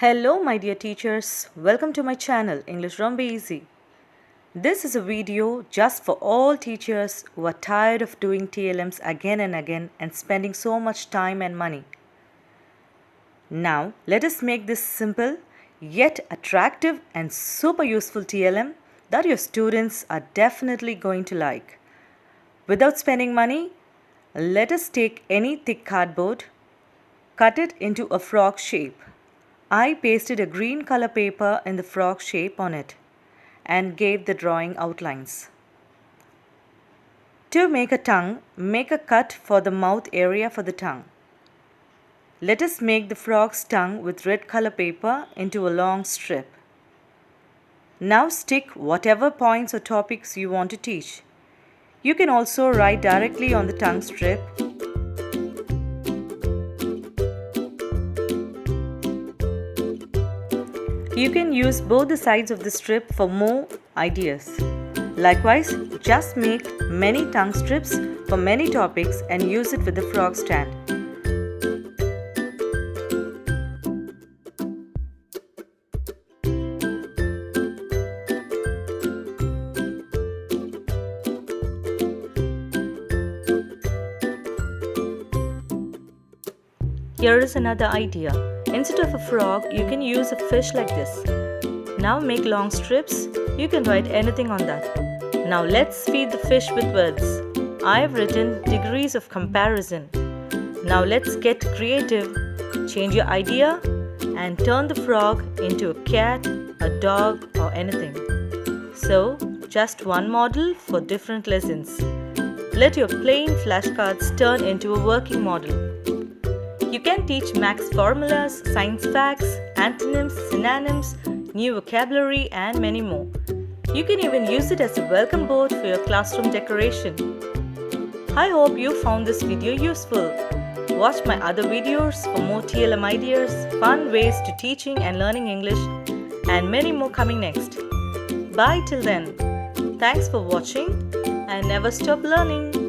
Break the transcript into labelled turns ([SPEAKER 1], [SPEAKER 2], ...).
[SPEAKER 1] Hello my dear teachers, welcome to my channel English ROMBA Easy. This is a video just for all teachers who are tired of doing TLMs again and again and spending so much time and money. Now let us make this simple yet attractive and super useful TLM that your students are definitely going to like. Without spending money, let us take any thick cardboard, cut it into a frog shape. I pasted a green color paper in the frog shape on it and gave the drawing outlines. To make a tongue, make a cut for the mouth area for the tongue. Let us make the frog's tongue with red color paper into a long strip. Now stick whatever points or topics you want to teach. You can also write directly on the tongue strip. You can use both the sides of the strip for more ideas. Likewise, just make many tongue strips for many topics and use it with the frog stand. Here is another idea. Instead of a frog, you can use a fish like this. Now make long strips. You can write anything on that. Now let's feed the fish with words. I have written degrees of comparison. Now let's get creative. Change your idea and turn the frog into a cat, a dog or anything. So, just one model for different lessons. Let your plain flashcards turn into a working model. You can teach maths formulas, science facts, antonyms, synonyms, new vocabulary and many more. You can even use it as a welcome board for your classroom decoration. I hope you found this video useful. Watch my other videos for more TLM ideas, fun ways to teaching and learning English, and many more coming next. Bye till then. Thanks for watching and never stop learning.